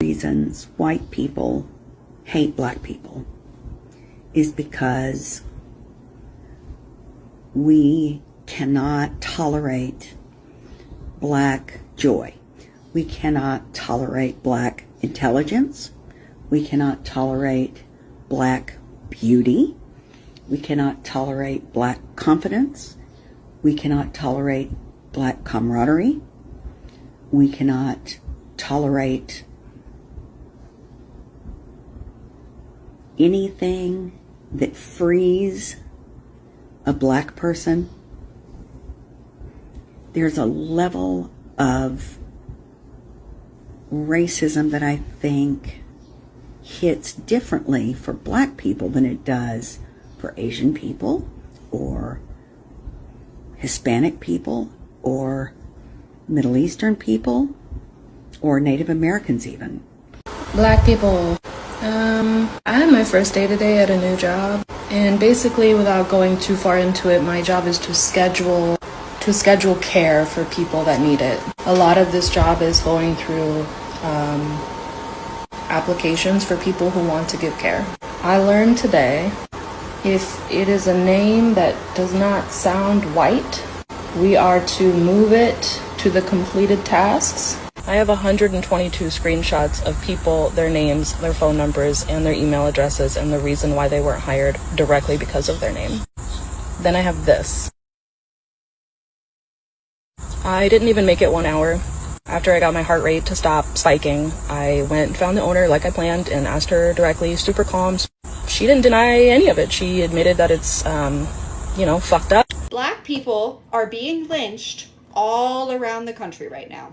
Reasons white people hate black people is because we cannot tolerate black joy. We cannot tolerate black intelligence. We cannot tolerate black beauty. We cannot tolerate black confidence. We cannot tolerate black camaraderie. We cannot tolerate anything that frees a black person. There's a level of racism that I think hits differently for black people than it does for Asian people or Hispanic people or Middle Eastern people or Native Americans even. Black people. I had my first day today at a new job, and basically, without going too far into it, my job is to schedule care for people that need it. A lot of this job is going through applications for people who want to give care. I learned today, if it is a name that does not sound white, we are to move it to the completed tasks. I have 122 screenshots of people, their names, their phone numbers, and their email addresses, and the reason why they weren't hired directly because of their name. Then I have this. I didn't even make it 1 hour. After I got my heart rate to stop spiking, I went and found the owner like I planned and asked her directly, super calm. She didn't deny any of it. She admitted that it's, fucked up. Black people are being lynched all around the country right now.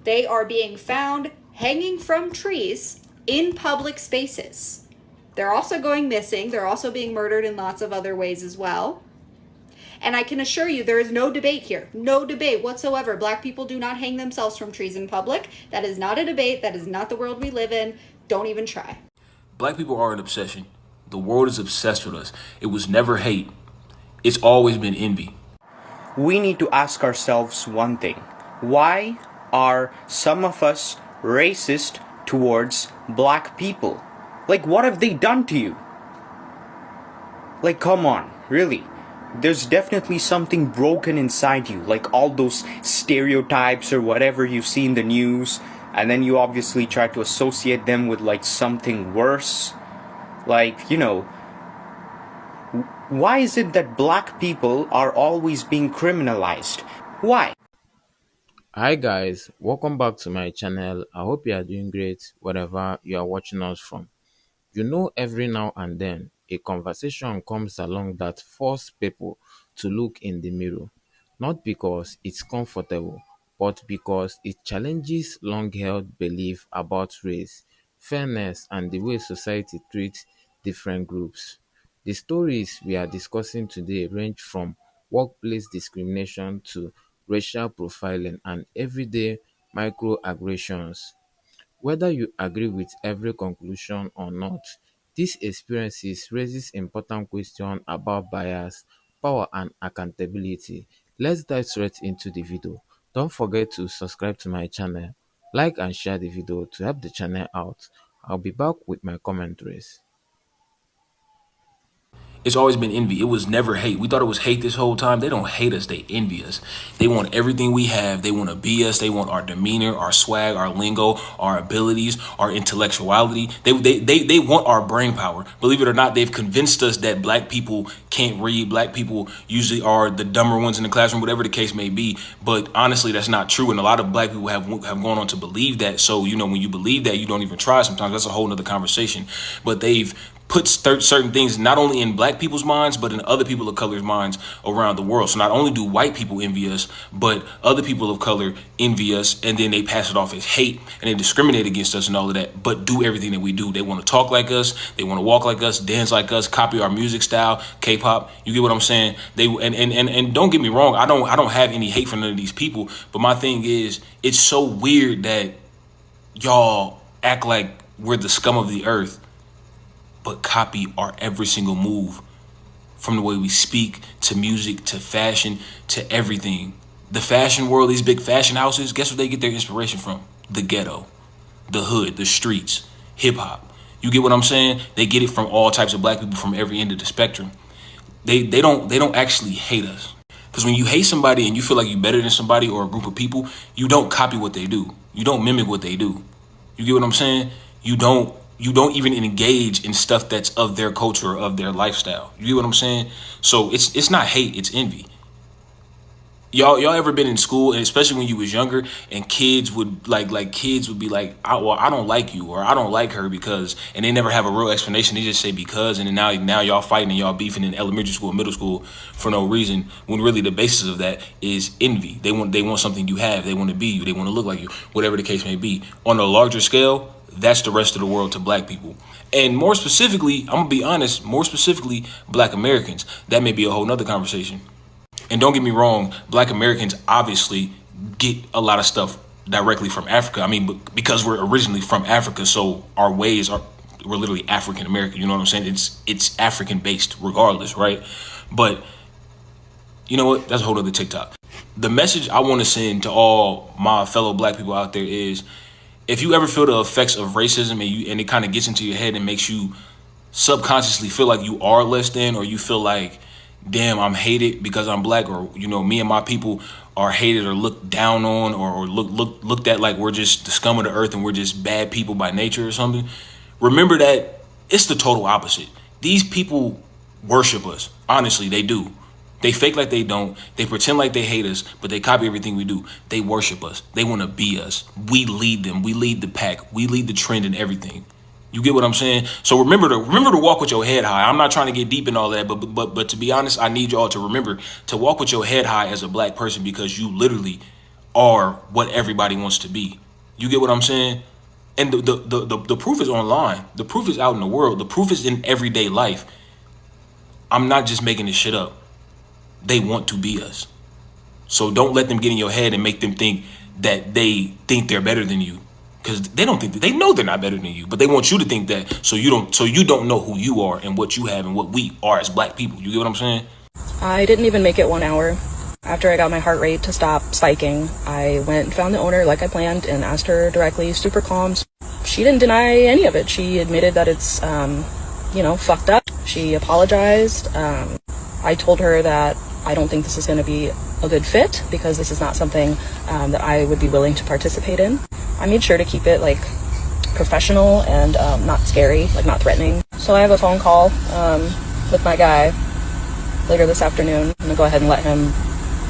They are being found hanging from trees in public spaces. They're also going missing. They're also being murdered in lots of other ways as well. And I can assure you there is no debate here. No debate whatsoever. Black people do not hang themselves from trees in public. That is not a debate. That is not the world we live in. Don't even try. Black people are an obsession. The world is obsessed with us. It was never hate. It's always been envy. We need to ask ourselves one thing. Why are some of us racist towards black people? Like, what have they done to you? Like, come on, really. There's definitely something broken inside you, like all those stereotypes or whatever you see in the news, and then you obviously try to associate them with like something worse. Like, why is it that black people are always being criminalized? Why? Hi guys, welcome back to my channel. I hope you are doing great wherever you are watching us from. Every now and then a conversation comes along that forces people to look in the mirror, not because it's comfortable, but because it challenges long-held belief about race, fairness, and the way society treats different groups. The stories we are discussing today range from workplace discrimination to racial profiling and everyday microaggressions. Whether you agree with every conclusion or not, these experiences raises important questions about bias, power, and accountability. Let's dive straight into the video. Don't forget to subscribe to my channel, like and share the video to help the channel out. I'll be back with my commentaries. It's always been envy. It was never hate. We thought it was hate this whole time. They don't hate us. They envy us. They want everything we have. They want to be us. They want our demeanor, our swag, our lingo, our abilities, our intellectuality. They want our brain power. Believe it or not, they've convinced us that black people can't read. Black people usually are the dumber ones in the classroom, whatever the case may be. But honestly, that's not true. And a lot of black people have gone on to believe that. So, when you believe that, you don't even try sometimes. That's a whole nother conversation. But they've put certain things not only in black people's minds, but in other people of color's minds around the world. So not only do white people envy us, but other people of color envy us, and then they pass it off as hate, and they discriminate against us and all of that, but do everything that we do. They want to talk like us, they want to walk like us, dance like us, copy our music style, K-pop. You get what I'm saying? And don't get me wrong, I don't have any hate for none of these people, but my thing is, it's so weird that y'all act like we're the scum of the earth, but copy our every single move, from the way we speak to music to fashion to everything. The fashion world, these big fashion houses, guess what they get their inspiration from? The ghetto. the hood, the streets, hip hop. You get what I'm saying? They get it from all types of black people from every end of the spectrum. They don't actually hate us. Because when you hate somebody and you feel like you're better than somebody or a group of people, you don't copy what they do. You don't mimic what they do. You get what I'm saying? You don't even engage in stuff that's of their culture or of their lifestyle. You get what I'm saying? So it's not hate, it's envy. Y'all ever been in school, and especially when you was younger, and kids would be like, I don't like you, or I don't like her because, and they never have a real explanation. They just say because, and then now y'all fighting and y'all beefing in elementary school, middle school for no reason. When really the basis of that is envy. They want something you have. They want to be you. They want to look like you. Whatever the case may be. On a larger scale, that's the rest of the world to black people. And more specifically, I'm gonna be honest. More specifically, black Americans. That may be a whole nother conversation. And don't get me wrong, black Americans obviously get a lot of stuff directly from Africa. I mean, because we're originally from Africa, so our ways we're literally African American. You know what I'm saying? It's African based regardless, right? But you know what? That's a whole other TikTok. The message I want to send to all my fellow black people out there is, if you ever feel the effects of racism and it kind of gets into your head and makes you subconsciously feel like you are less than, or you feel like, damn, I'm hated because I'm black, or me and my people are hated or looked down on, or looked at like we're just the scum of the earth and we're just bad people by nature or something, remember that it's the total opposite. These people worship us. Honestly, they do. They fake like they don't. They pretend like they hate us, but they copy everything we do. They worship us. They want to be us. We lead them. We lead the pack. We lead the trend in everything. You get what I'm saying? So remember to walk with your head high. I'm not trying to get deep in all that, but to be honest, I need y'all to remember to walk with your head high as a black person, because you literally are what everybody wants to be. You get what I'm saying? And the proof is online. The proof is out in the world. The proof is in everyday life. I'm not just making this shit up. They want to be us. So don't let them get in your head and make them think that they think they're better than you. Because they don't think that, they know they're not better than you, but they want you to think that, so you don't know who you are and what you have and what we are as black people. You get what I'm saying? I didn't even make it 1 hour. After I got my heart rate to stop spiking, I went and found the owner like I planned and asked her directly, super calm. She didn't deny any of it. She admitted that it's, fucked up. She apologized. I told her that I don't think this is going to be a good fit because this is not something that I would be willing to participate in. I made sure to keep it professional and not scary, not threatening. So I have a phone call with my guy later this afternoon. I'm gonna go ahead and let him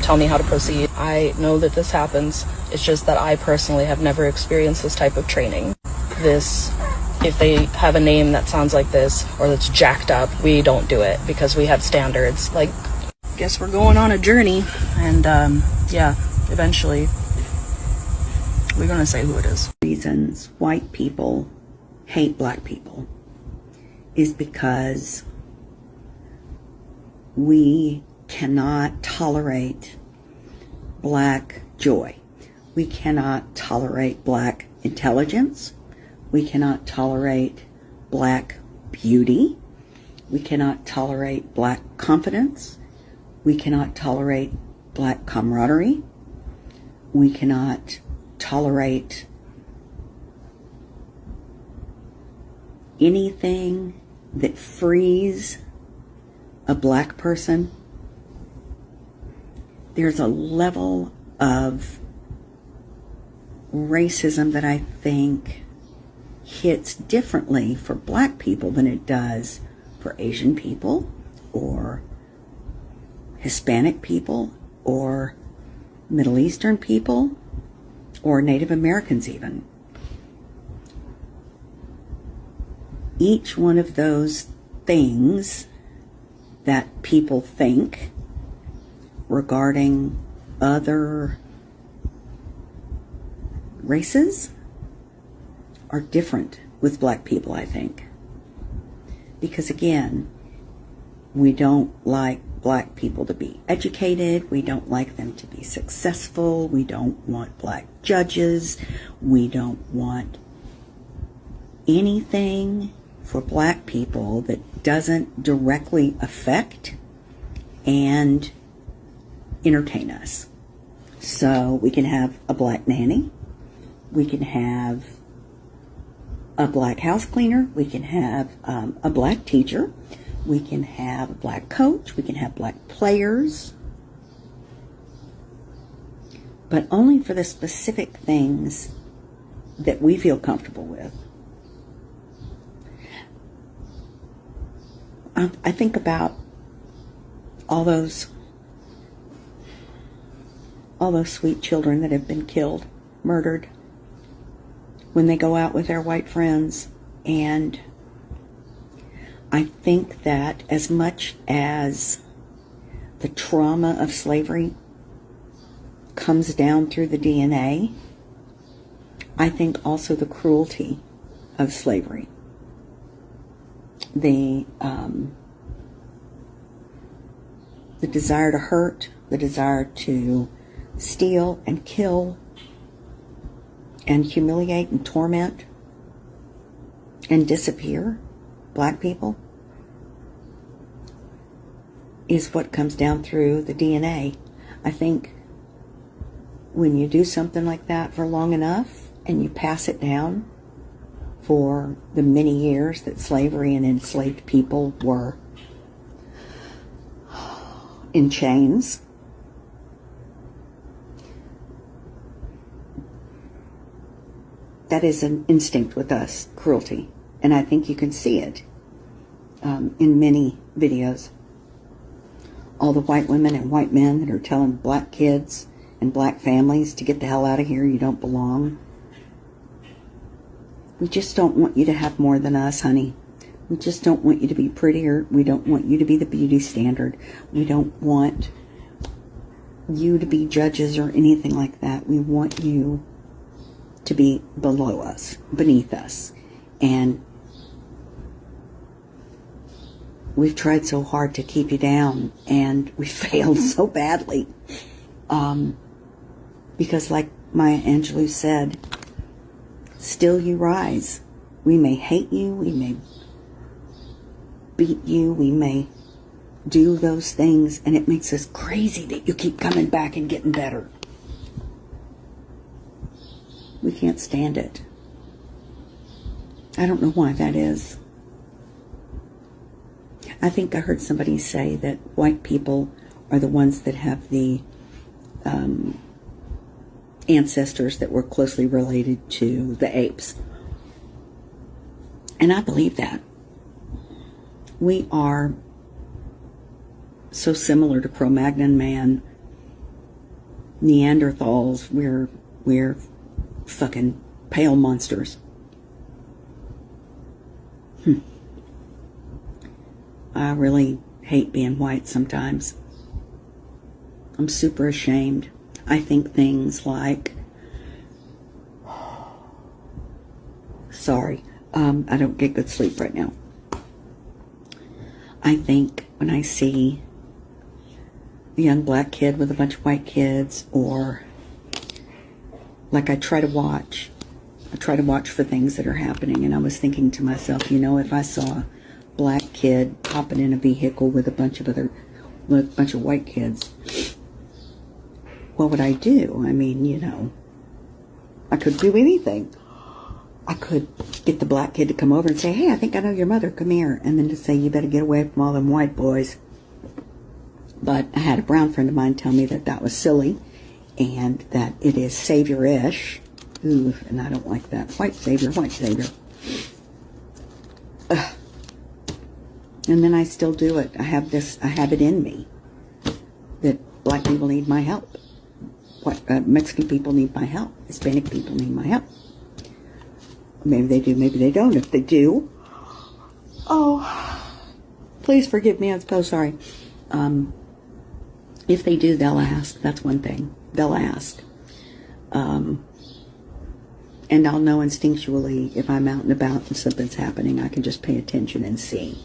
tell me how to proceed. I know that this happens. It's just that I personally have never experienced this type of training. If they have a name that sounds like this or that's jacked up, we don't do it because we have standards. Guess we're going on a journey, and eventually we're gonna say who it is. Reasons white people hate black people is because we cannot tolerate black joy. We cannot tolerate black intelligence. We cannot tolerate black beauty. We cannot tolerate black confidence. We cannot tolerate black camaraderie. We cannot tolerate anything that frees a black person. There's a level of racism that I think hits differently for black people than it does for Asian people or Hispanic people or Middle Eastern people or Native Americans even. Each one of those things that people think regarding other races are different with black people, I think. Because again, we don't like black people to be educated. We don't like them to be successful. We don't want black judges. We don't want anything for black people that doesn't directly affect and entertain us. So we can have a black nanny. We can have a black house cleaner. We can have a black teacher. We can have a black coach. We can have black players. But only for the specific things that we feel comfortable with. I think about all those sweet children that have been killed, murdered, when they go out with their white friends. And I think that as much as the trauma of slavery comes down through the DNA, I think also the cruelty of slavery, the desire to hurt, the desire to steal and kill and humiliate and torment and disappear black people is what comes down through the DNA. I think when you do something like that for long enough and you pass it down for the many years that slavery and enslaved people were in chains, that is an instinct with us, cruelty. And I think you can see it in many videos. All the white women and white men that are telling black kids and black families to get the hell out of here, you don't belong. We just don't want you to have more than us, honey. We just don't want you to be prettier. We don't want you to be the beauty standard. We don't want you to be judges or anything like that. We want you to be below us, beneath us. And we've tried so hard to keep you down, and we failed so badly. Because like Maya Angelou said, still you rise. We may hate you, we may beat you, we may do those things, and it makes us crazy that you keep coming back and getting better. We can't stand it. I don't know why that is. I think I heard somebody say that white people are the ones that have the ancestors that were closely related to the apes. And I believe that. We are so similar to Cro-Magnon man, Neanderthals. We're fucking pale monsters. I really hate being white sometimes. I'm super ashamed. I think things like, sorry, I don't get good sleep right now. I think when I see a young black kid with a bunch of white kids, or like I try to watch for things that are happening, and I was thinking to myself, if I saw a black kid hopping in a vehicle with a bunch of white kids, what would I do? I mean, I could do anything. I could get the black kid to come over and say, hey, I think I know your mother, come here. And then to say, you better get away from all them white boys. But I had a brown friend of mine tell me that that was silly and that it is savior-ish. Ooh, and I don't like that. White savior, white savior. Ugh. And then I still do it. I have it in me that black people need my help. Mexican people need my help. Hispanic people need my help. Maybe they do, maybe they don't. If they do, please forgive me. I'm so sorry. If they do, they'll ask. That's one thing. They'll ask. And I'll know instinctually if I'm out and about and something's happening. I can just pay attention and see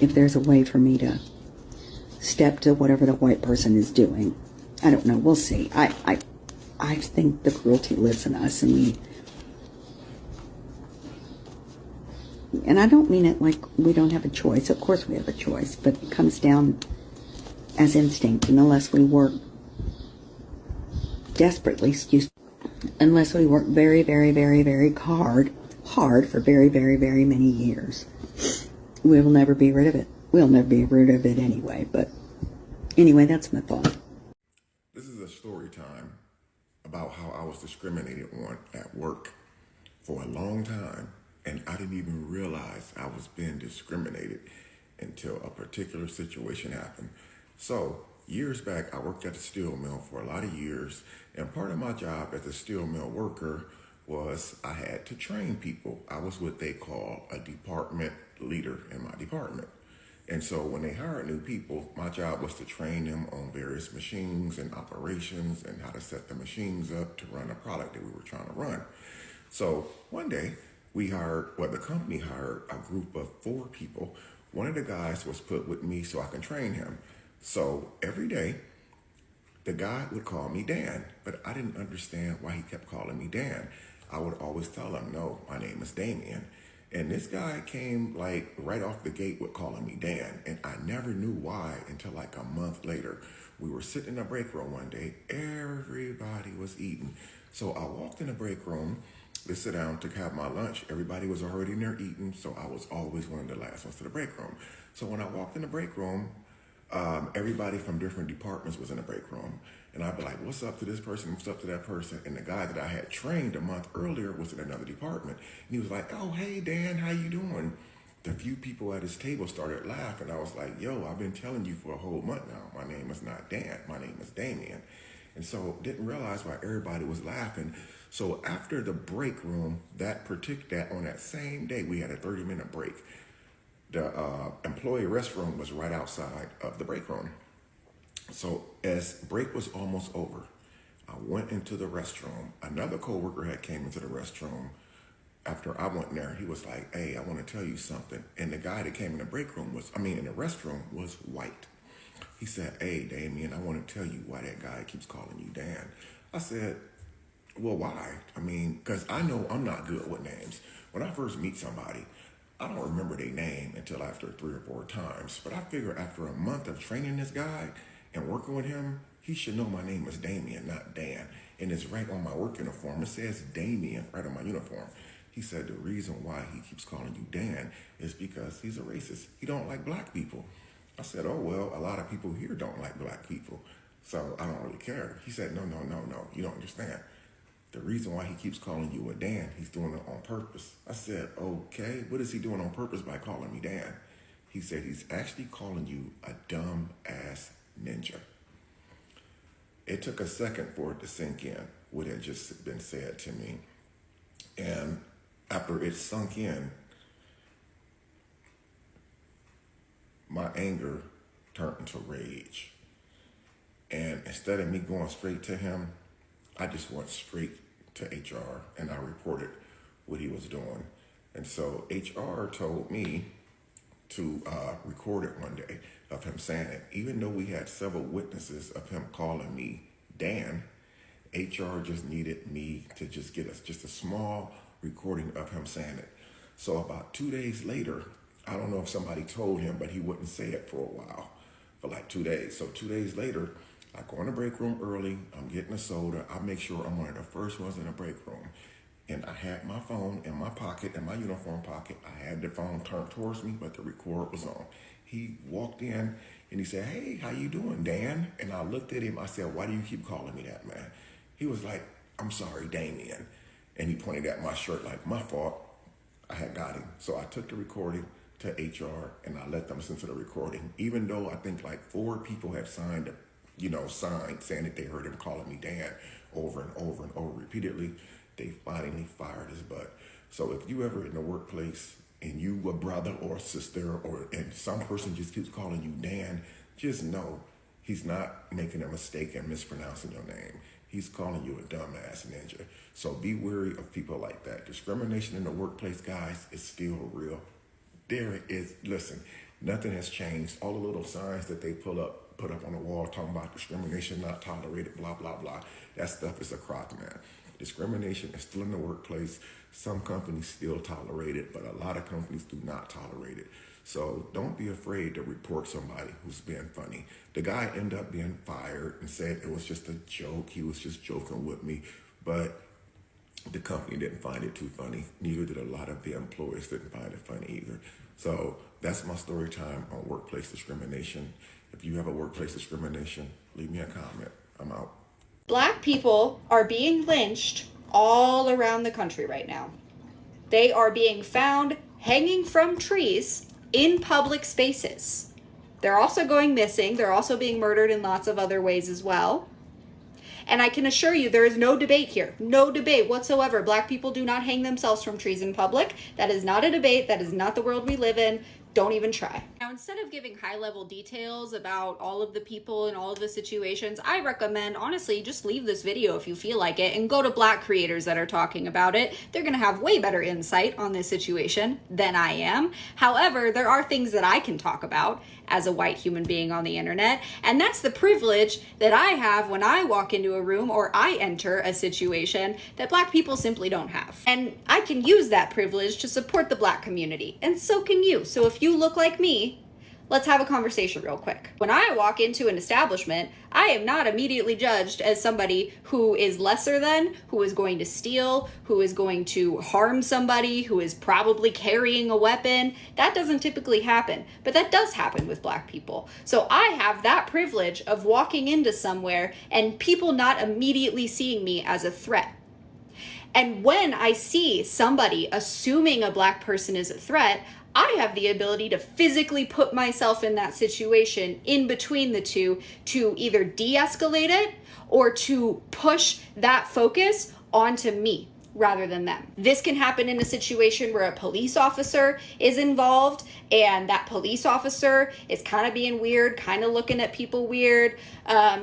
if there's a way for me to step to whatever the white person is doing. I don't know. We'll see. I think the cruelty lives in us, and I don't mean it like we don't have a choice. Of course we have a choice, but it comes down as instinct, and unless we work desperately, unless we work very, very, very, very hard, hard for very, very, very many years. We will never be rid of it. We'll never be rid of it anyway. But anyway, that's my thought. This is a story time about how I was discriminated on at work for a long time, and I didn't even realize I was being discriminated until a particular situation happened. So, years back, I worked at the steel mill for a lot of years, and part of my job as a steel mill worker was I had to train people. I was what they call a department leader in my department. And so when they hired new people, my job was to train them on various machines and operations and how to set the machines up to run a product that we were trying to run. So one day the company hired a group of 4 people. One of the guys was put with me so I can train him. So every day, the guy would call me Dan, but I didn't understand why he kept calling me Dan. I would always tell him, no, my name is Damien. And this guy came like right off the gate with calling me Dan. And I never knew why until like a month later. We were sitting in the break room one day. Everybody was eating. So I walked in the break room to sit down to have my lunch. Everybody was already in there eating. So I was always one of the last ones to the break room. So when I walked in the break room, everybody from different departments was in the break room. And I'd be like, what's up to this person? What's up to that person? And the guy that I had trained a month earlier was in another department. And he was like, oh, hey, Dan, how you doing? The few people at his table started laughing. I was like, yo, I've been telling you for a whole month now. My name is not Dan. My name is Damien. And so didn't realize why everybody was laughing. So after the break room, on that same day, we had a 30-minute break. The employee restroom was right outside of the break room. So as break was almost over, I went into the restroom. Another coworker had came into the restroom. After I went in there, he was like, hey, I want to tell you something. And the guy that came in the in the restroom was white. He said, hey, Damien, I want to tell you why that guy keeps calling you Dan. I said, well, why? Because I know I'm not good with names. When I first meet somebody, I don't remember their name until after 3 or 4 times. But I figure after a month of training this guy and working with him, he should know my name is Damien, not Dan. And it's right on my work uniform. It says Damien right on my uniform. He said the reason why he keeps calling you Dan is because he's a racist. He don't like black people. I said, oh, well, a lot of people here don't like black people, so I don't really care. He said, no, you don't understand. The reason why he keeps calling you a Dan, he's doing it on purpose. I said, okay, what is he doing on purpose by calling me Dan? He said he's actually calling you a dumb ass ninja. It took a second for it to sink in, what had just been said to me. And after it sunk in, my anger turned into rage. And instead of me going straight to him, I just went straight to HR and I reported what he was doing. And so HR told me to record it one day of him saying it. Even though we had several witnesses of him calling me Dan, HR just needed me to just get us just a small recording of him saying it. So about 2 days later, I don't know if somebody told him, but he wouldn't say it for a while, for like 2 days. So 2 days later, I go in the break room early, I'm getting a soda, I make sure I'm one of the first ones in the break room. And I had my phone in my pocket, in my uniform pocket. I had the phone turned towards me, but the record was on. He walked in and he said, hey, how you doing, Dan? And I looked at him, I said, why do you keep calling me that, man? He was like, I'm sorry, Damien. And he pointed at my shirt like, my fault. I had got him. So I took the recording to HR and I let them listen to the recording, even though I think like 4 people had signed saying that they heard him calling me Dan over and over and over repeatedly. They finally fired his butt. So if you ever in the workplace and you a brother or a sister and some person just keeps calling you Dan, just know he's not making a mistake and mispronouncing your name. He's calling you a dumbass ninja. So be wary of people like that. Discrimination in the workplace, guys, is still real. There it is. Listen, nothing has changed. All the little signs that they put up on the wall talking about discrimination not tolerated, blah, blah, blah. That stuff is a crock, man. Discrimination is still in the workplace. Some companies still tolerate it, but a lot of companies do not tolerate it. So don't be afraid to report somebody who's being funny. The guy ended up being fired and said it was just a joke. He was just joking with me. But The company didn't find it too funny. Neither did a lot of the employees didn't find it funny either. So that's my story time on workplace discrimination. If you have a workplace discrimination, leave me a comment. I'm out. Black people are being lynched all around the country right now. They are being found hanging from trees in public spaces. They're also going missing. They're also being murdered in lots of other ways as well. And I can assure you there is no debate here. No debate whatsoever. Black people do not hang themselves from trees in public. That is not a debate. That is not the world we live in. Don't even try. Now, instead of giving high-level details about all of the people and all of the situations, I recommend, honestly, just leave this video if you feel like it and go to Black creators that are talking about it. They're going to have way better insight on this situation than I am. However, there are things that I can talk about as a white human being on the internet, and that's the privilege that I have when I walk into a room or I enter a situation that Black people simply don't have. And I can use that privilege to support the Black community, and so can you. So if you look like me, let's have a conversation real quick. When I walk into an establishment, I am not immediately judged as somebody who is lesser than, who is going to steal, who is going to harm somebody, who is probably carrying a weapon. That doesn't typically happen, but that does happen with Black people. So I have that privilege of walking into somewhere and people not immediately seeing me as a threat. And when I see somebody assuming a Black person is a threat, I have the ability to physically put myself in that situation in between the two to either de-escalate it or to push that focus onto me rather than them. This can happen in a situation where a police officer is involved and that police officer is kind of being weird, kind of looking at people weird.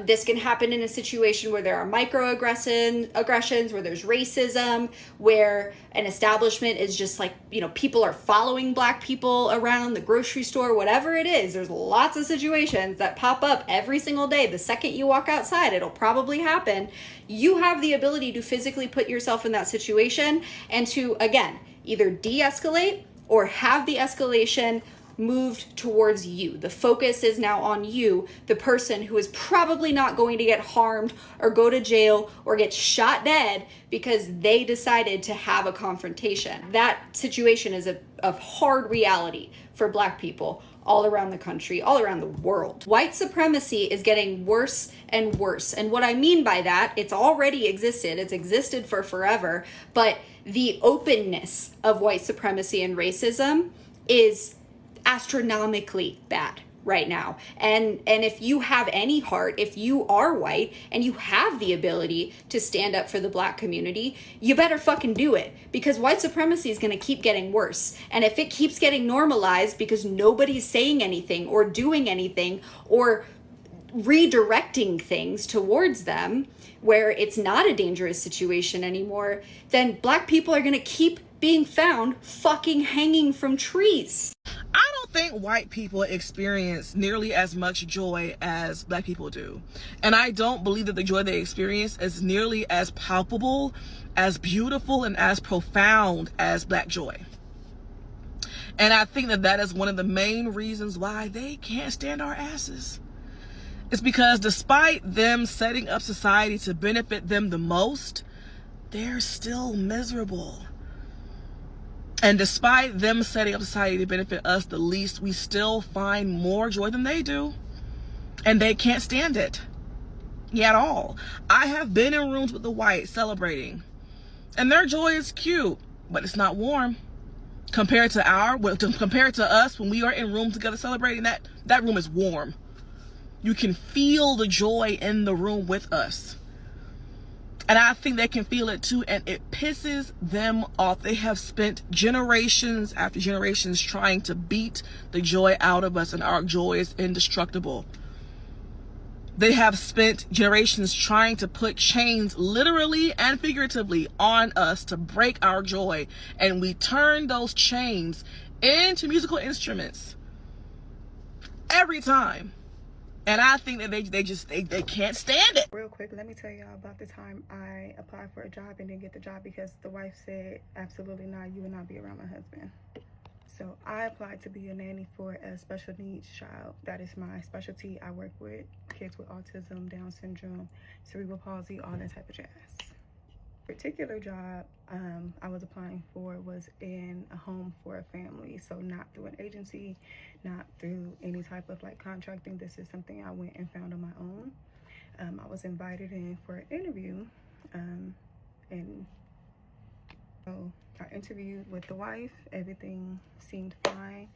This can happen in a situation where there are microaggressions, where there's racism, where an establishment is just like, people are following Black people around the grocery store, whatever it is. There's lots of situations that pop up every single day. The second you walk outside, it'll probably happen. You have the ability to physically put yourself in that situation and to, again, either de-escalate or have the escalation moved towards you. The focus is now on you, the person who is probably not going to get harmed or go to jail or get shot dead because they decided to have a confrontation. That situation is a hard reality for Black people all around the country, all around the world. White supremacy is getting worse and worse. And what I mean by that, it's already existed. It's existed for forever. But the openness of white supremacy and racism is astronomically bad right now. And if you have any heart, if you are white and you have the ability to stand up for the Black community, you better fucking do it, because white supremacy is going to keep getting worse. And if it keeps getting normalized because nobody's saying anything or doing anything or redirecting things towards them where it's not a dangerous situation anymore, then Black people are going to keep being found fucking hanging from trees. I don't think white people experience nearly as much joy as Black people do. And I don't believe that the joy they experience is nearly as palpable, as beautiful, and as profound as Black joy. And I think that that is one of the main reasons why they can't stand our asses. It's because despite them setting up society to benefit them the most, they're still miserable. And despite them setting up society to benefit us the least, we still find more joy than they do. And they can't stand it at all. I have been in rooms with the whites celebrating, and their joy is cute, but it's not warm. Compared to us when we are in rooms together celebrating, that room is warm. You can feel the joy in the room with us. And I think they can feel it too, and it pisses them off. They have spent generations after generations trying to beat the joy out of us, and our joy is indestructible. They have spent generations trying to put chains, literally and figuratively, on us to break our joy. And we turn those chains into musical instruments every time. And I think that they can't stand it. Real quick, let me tell y'all about the time I applied for a job and didn't get the job because the wife said, absolutely not, you will not be around my husband. So I applied to be a nanny for a special needs child. That is my specialty. I work with kids with autism, Down syndrome, cerebral palsy, all that type of jazz. Particular job I was applying for was in a home for a family, so not through an agency, not through any type of like contracting. This is something I went and found on my own. I was invited in for an interview, and so I interviewed with the wife. Everything seemed fine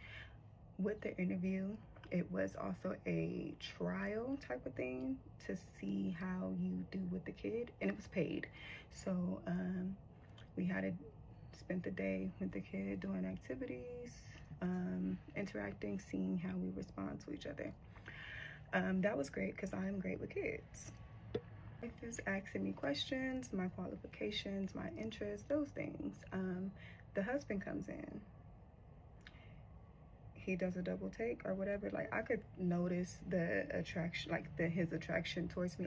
with the interview. It was also a trial type of thing to see how you do with the kid, and it was paid. So we had to spend the day with the kid doing activities, interacting, seeing how we respond to each other. That was great because I'm great with kids. Wife is asking me questions, my qualifications, my interests, those things. The husband comes in. He does a double take or whatever. Like, I could notice the attraction, like his attraction towards me.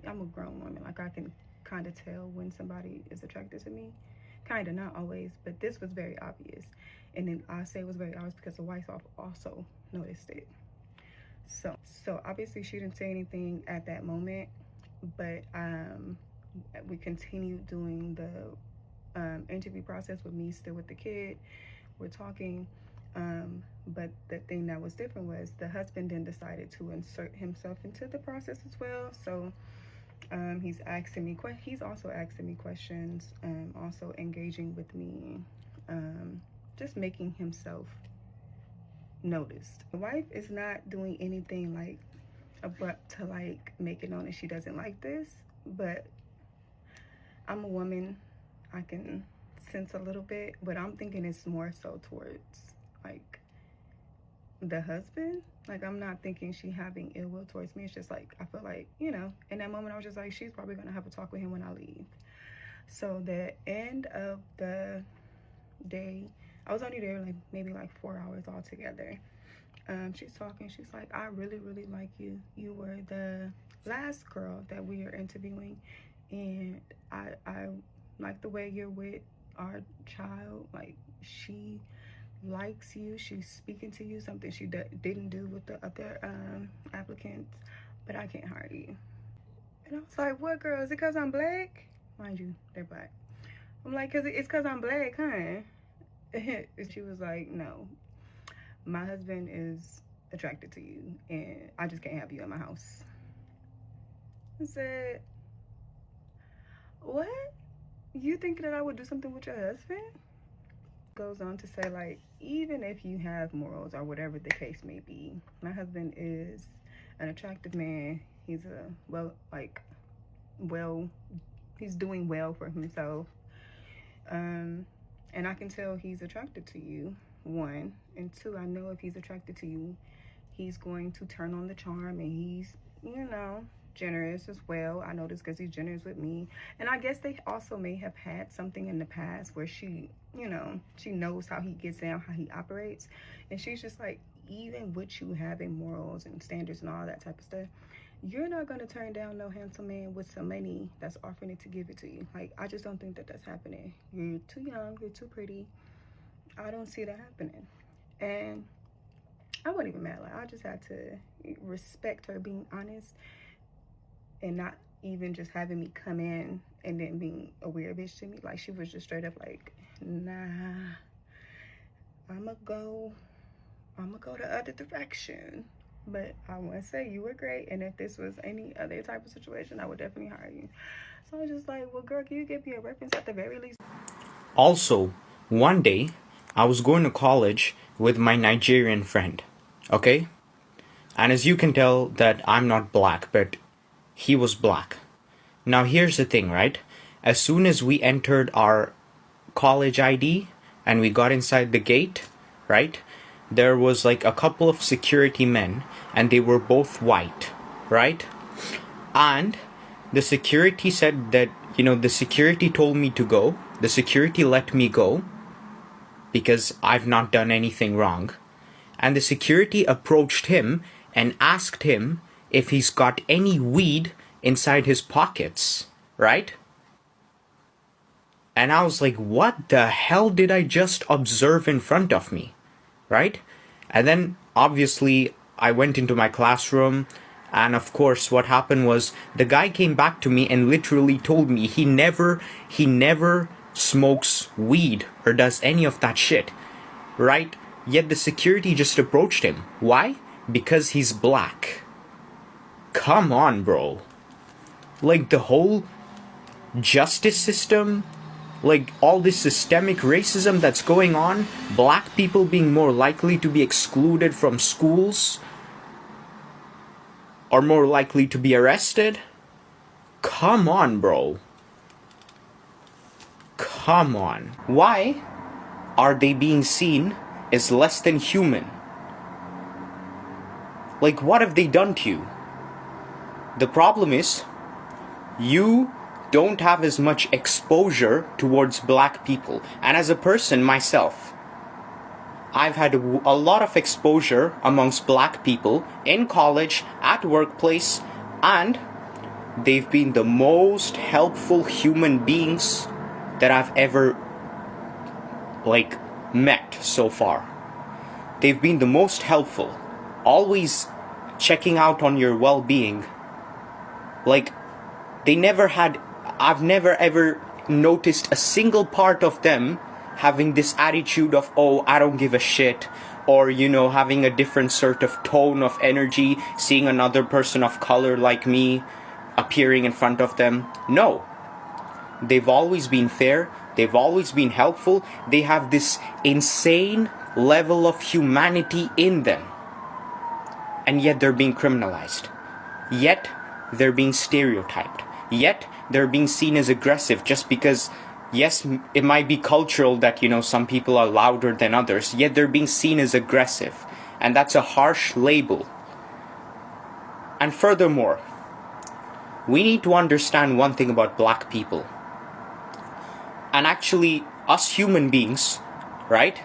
I'm a grown woman. Like, I can kind of tell when somebody is attracted to me. Kind of, not always, but this was very obvious. And then I say it was very obvious because the wife also noticed it. So obviously she didn't say anything at that moment, but we continued doing the interview process with me still with the kid. We're talking. But the thing that was different was the husband then decided to insert himself into the process as well. So he's also asking me questions, also engaging with me, just making himself noticed. The wife is not doing anything like abrupt to like make it known that she doesn't like this, but I'm a woman. I can sense a little bit, but I'm thinking it's more so towards like the husband. Like, I'm not thinking she having ill will towards me. It's just like, I feel like, in that moment I was just like, she's probably gonna have a talk with him when I leave. So the end of the day, I was only there like maybe like 4 hours altogether. She's talking, she's like, I really, really like you. You were the last girl that we are interviewing, and I like the way you're with our child. Like, she likes you, she's speaking to you, something she didn't do with the other applicants, but I can't hire you. And I was like, what, girl? Is it because I'm black? Mind you, they're black. I'm like, it's because I'm black, huh? And she was like, no, my husband is attracted to you, and I just can't have you in my house. I said, what? You think that I would do something with your husband? Goes on to say, like, even if you have morals or whatever the case may be, my husband is an attractive man. He's he's doing well for himself, and I can tell he's attracted to you, one, and two, I know if he's attracted to you, he's going to turn on the charm, and he's generous as well. I know this because he's generous with me. And I guess they also may have had something in the past where she knows how he gets down, how he operates, and she's just like, even with you having morals and standards and all that type of stuff, you're not going to turn down no handsome man with some money that's offering it to give it to you. Like, I just don't think that that's happening. You're too young, you're too pretty. I don't see that happening. And I wasn't even mad. Like, I just had to respect her being honest and not even just having me come in and then being a weird bitch to me. Like, she was just straight up like, nah, I'ma go the other direction. But I want to say you were great, and if this was any other type of situation, I would definitely hire you. So I was just like, well, girl, can you give me a reference at the very least? Also, one day, I was going to college with my Nigerian friend, okay? And as you can tell that I'm not black, but he was black. Now here's the thing, right? As soon as we entered our college ID and we got inside the gate, right? There was like a couple of security men, and they were both white, right? And the security said that, the security told me to go. The security let me go because I've not done anything wrong. And the security approached him and asked him if he's got any weed inside his pockets, right? And I was like, what the hell did I just observe in front of me, right? And then obviously I went into my classroom, And of course, what happened was the guy came back to me and literally told me he never smokes weed or does any of that shit, right? Yet the security just approached him. Why? Because he's black. Come on, bro. Like the whole justice system, like all this systemic racism that's going on, black people being more likely to be excluded from schools or more likely to be arrested. Come on, bro. Come on. Why are they being seen as less than human? Like, what have they done to you? The problem is, you don't have as much exposure towards black people. And as a person myself, I've had a lot of exposure amongst black people in college, at workplace, and they've been the most helpful human beings that I've ever, like, met so far. They've been the most helpful, always checking out on your well-being. Like, I've never ever noticed a single part of them having this attitude of, oh, I don't give a shit, or, having a different sort of tone of energy, seeing another person of color like me appearing in front of them. No. They've always been fair, they've always been helpful, they have this insane level of humanity in them. And yet they're being criminalized. Yet they're being stereotyped. Yet they're being seen as aggressive just because, yes, it might be cultural that, some people are louder than others, yet they're being seen as aggressive. And that's a harsh label. And furthermore, we need to understand one thing about black people. And actually, us human beings, right?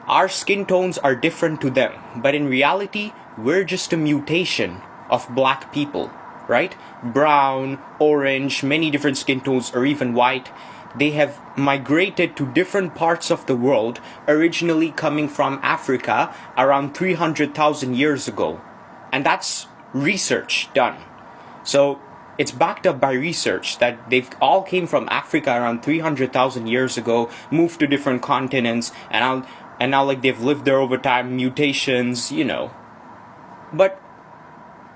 Our skin tones are different to them. But in reality, we're just a mutation of black people, right? Brown, orange, many different skin tones, or even white. They have migrated to different parts of the world, originally coming from Africa around 300,000 years ago. And that's research done. So it's backed up by research that they've all came from Africa around 300,000 years ago, moved to different continents, and now like they've lived there over time, mutations, But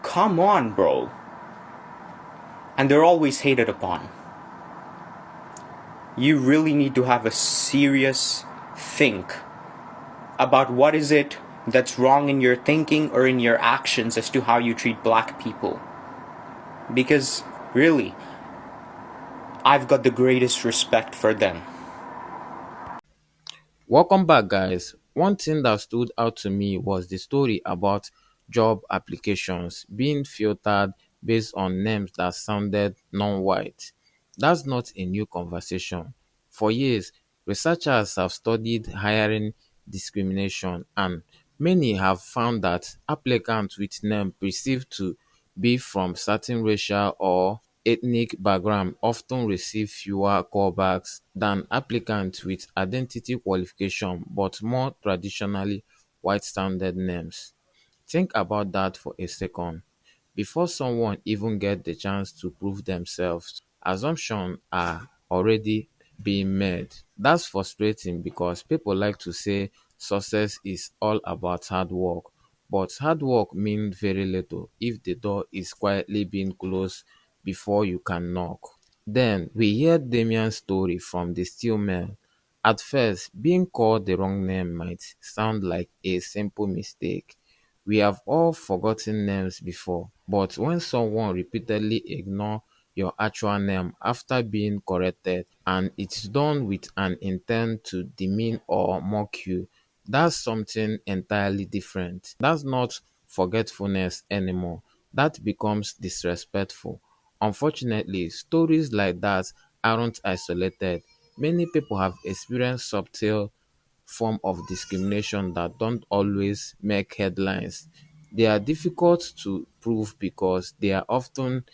come on, bro. And they're always hated upon. You really need to have a serious think about what is it that's wrong in your thinking or in your actions as to how you treat black people. Because, really, I've got the greatest respect for them. Welcome back, guys. One thing that stood out to me was the story about job applications being filtered based on names that sounded non-white. That's not a new conversation. For years, researchers have studied hiring discrimination, and many have found that applicants with names perceived to be from certain racial or ethnic background often receive fewer callbacks than applicants with identity qualification but more traditionally white-sounded names. Think about that for a second. Before someone even gets the chance to prove themselves, assumptions are already being made. That's frustrating because people like to say success is all about hard work, but hard work means very little if the door is quietly being closed before you can knock. Then we hear Damien's story from the steel mill. At first, being called the wrong name might sound like a simple mistake. We have all forgotten names before, but when someone repeatedly ignores your actual name after being corrected and it's done with an intent to demean or mock you, that's something entirely different. That's not forgetfulness anymore. That becomes disrespectful. Unfortunately, stories like that aren't isolated. Many people have experienced subtle form of discrimination that don't always make headlines. They are difficult to prove because they are often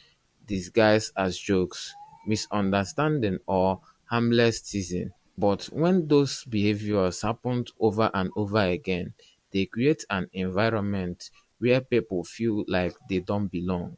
disguised as jokes, misunderstanding, or harmless teasing. But when those behaviors happen over and over again, they create an environment where people feel like they don't belong.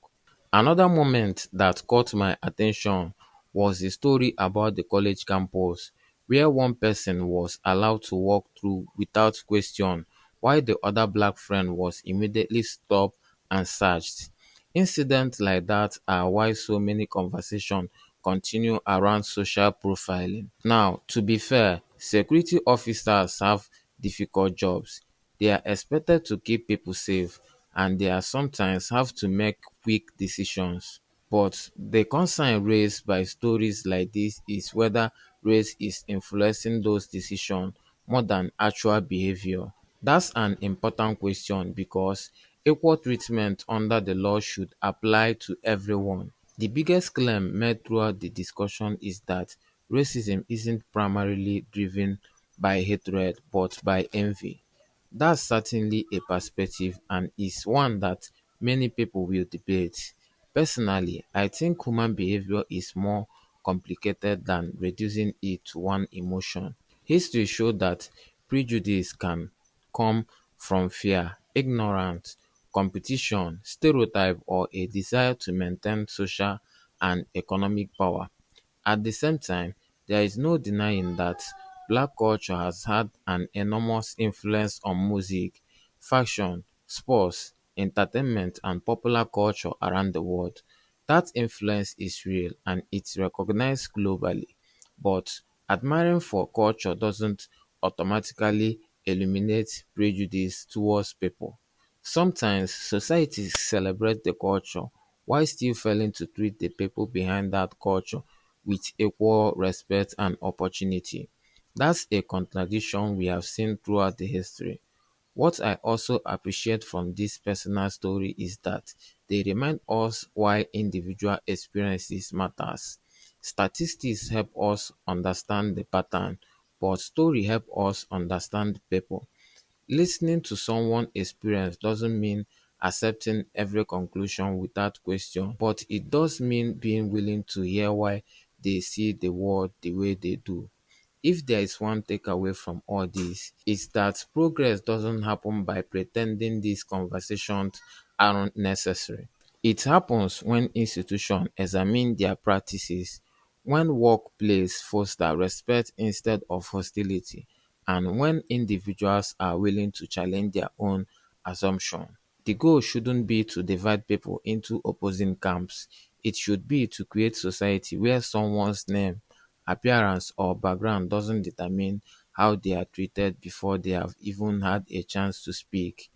Another moment that caught my attention was a story about the college campus where one person was allowed to walk through without question while the other black friend was immediately stopped and searched. Incidents like that are why so many conversations continue around social profiling. Now, to be fair, security officers have difficult jobs. They are expected to keep people safe and they are sometimes have to make quick decisions. But the concern raised by stories like this is whether race is influencing those decisions more than actual behavior. That's an important question because equal treatment under the law should apply to everyone. The biggest claim made throughout the discussion is that racism isn't primarily driven by hatred but by envy. That's certainly a perspective and is one that many people will debate. Personally, I think human behavior is more complicated than reducing it to one emotion. History showed that prejudice can come from fear, ignorance, competition, stereotype, or a desire to maintain social and economic power. At the same time, there is no denying that Black culture has had an enormous influence on music, fashion, sports, entertainment and popular culture around the world. That influence is real and it's recognized globally. But admiring for culture doesn't automatically eliminate prejudice towards people. Sometimes societies celebrate the culture while still failing to treat the people behind that culture with equal respect and opportunity. That's a contradiction we have seen throughout the history. What I also appreciate from this personal story is that they remind us why individual experiences matters. Statistics help us understand the pattern, but story help us understand people. Listening to someone's experience doesn't mean accepting every conclusion without question, but it does mean being willing to hear why they see the world the way they do. If there is one takeaway from all this, it's that progress doesn't happen by pretending these conversations aren't necessary. It happens when institutions examine their practices, when workplaces foster respect instead of hostility, and when individuals are willing to challenge their own assumptions. The goal shouldn't be to divide people into opposing camps. It should be to create society where someone's name, appearance, or background doesn't determine how they are treated before they have even had a chance to speak.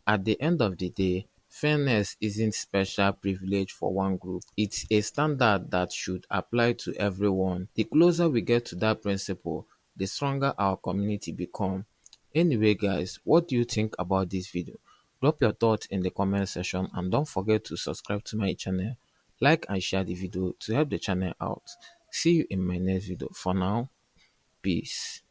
At the end of the day, fairness isn't special privilege for one group. It's a standard that should apply to everyone. The closer we get to that principle, the stronger our community become. Anyway guys, what do you think about this video? Drop your thoughts in the comment section and don't forget to subscribe to my channel, like and share the video to help the channel out. See you in my next video. For now, peace.